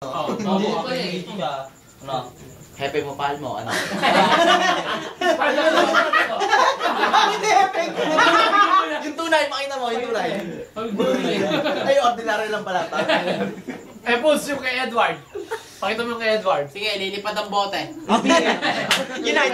Oo, okay. Ano? Hepe mo, pal mo, ano? Hindi, hepe! Yung tunay, makita mo, yung tunay. Ay, ordinary lang pala. Pulse yung kay Edward. Pakita mo yung kay Edward. Sige, lilipad ang bote. Unite!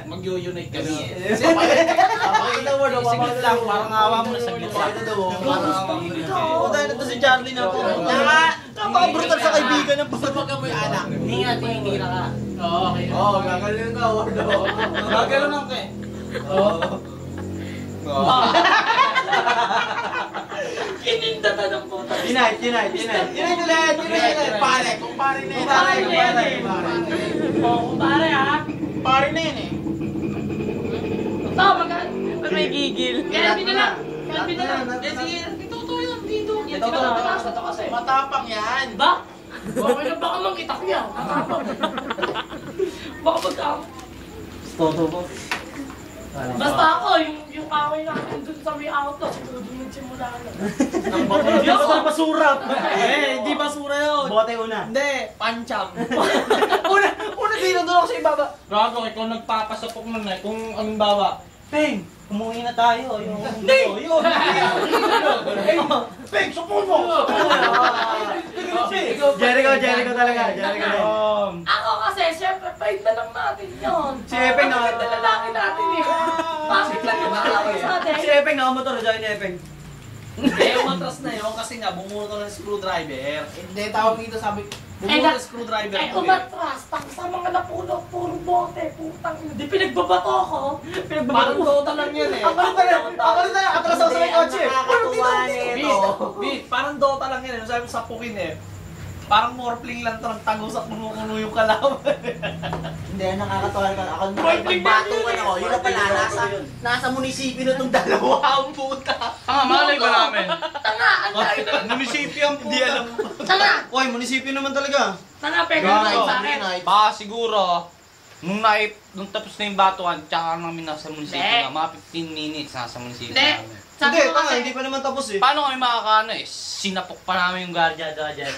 Mag-unite kami eh. Pakita mo, no? Sige lang, parang awa mo na sa gitna. Parang awa mo na. Oo, dahil ito si Charlie na po. Napaka-brutal sa kaibigan ng pasapag mo yung anak. Hingira ka. Oo, okay. Oo, gagaling ka, Wardo. Gagaling lang ka eh. Oo. Kinindata ng puta. Unite ulit! Pare, kung pare na yun. Oo, kumpare ha. Pare na yun eh. Ito, May gigil. Kelvin na lang. Sige, totoo yun. Dito. Yan, tinatakas na to kasi. Matapang yan. Ba? Okay na baka mangitak niya. Baka magkakaroon. Toto po. Basta ako, yung kaway natin dun sa may auto, siguro dun nagsimula na. Hindi ako basura! Hindi basura yun. Bote una. Hindi, pancham. Una dito doon ako sa ibaba. Gago, ikaw nagpapasapok nun eh. Kung anong bawa, Peng, umuwi na tayo. Hindi! Yun! Peg, supon mo! Jericho talaga. Ako kasi, syempre, fight na lang natin yun. Si Epeng na. Bakit na lalaki natin eh? Bakit lang yung nakakaway sa atin? Si Epeng nakamotor na dyan ni Epeng. Hindi, umatras na yun kasi nga bumuno ng screwdriver. Hindi, tawag dito sabi, bumuno ng screwdriver. Eh, umatras, tapos sa mga napulot, puro bote, putang ina. Di pinagbabato ako. Parang total lang yun eh. Ako rin na, atras ako sa may kotse. Nakakatuwa nito. Beat, parang Dota lang yun eh. Sabi mo sa pukin eh. Parang morphling lang ito, nagtagos at kumukulo yung kalaban. Hindi, nakakatawa ka. Ako Morphling nagbato na ka yun na ako. Yun na pala, nasa munisipyo na itong dalawa ang puta. Malay ba namin? Tanga, ang dahil na. Munisipyo ang puta. Hindi alam mo. Tanga, Oy, munisipyo naman talaga. tanga, pega Gago. sa akin. Baka siguro, nung tapos na yung batuan, tsaka namin nasa munisipyo Hindi. na, mga 15 minutes nasa munisipyo Hindi. namin. Sabi Hindi, ko tanga, kasi, hindi pa naman tapos eh. Paano kami makakaano eh? Sinapok pa namin yung guardia dyan.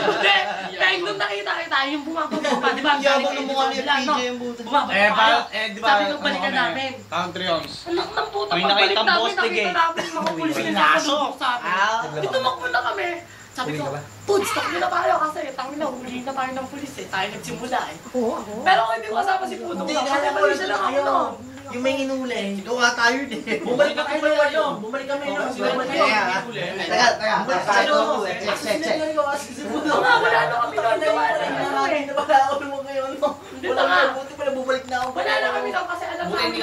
hindi, peg nung nakita kita, yung bumababa pa, di ba? Yabang ng mukha ni PJ yung buta. Bumababa kayo. di ba? Sabi ko, balikan namin. Country homes. Alam ng puta, May pagbalik nakitang namin, postig nakita eh. namin mga pulsi na nakadubok sa atin. Tumakbo na kami. Sabi ko, Puds, takbo na tayo kasi tangin na, huli na tayo ng pulis eh. Tayo nagsimula eh. Pero kung hindi ko kasama si Pudo, Hindi, kasi kaya mali siya lang ako no. Yung may inuli, doon ka tayo din. Bumalik na kayo na yun. Bumalik kami no. Taga. Wala, wala na kami doon. Wala na kami doon. Wala ako naman ngayon. Hindi na nga. Buti pala bubalik na ako. Wala na kami doon kasi alam namin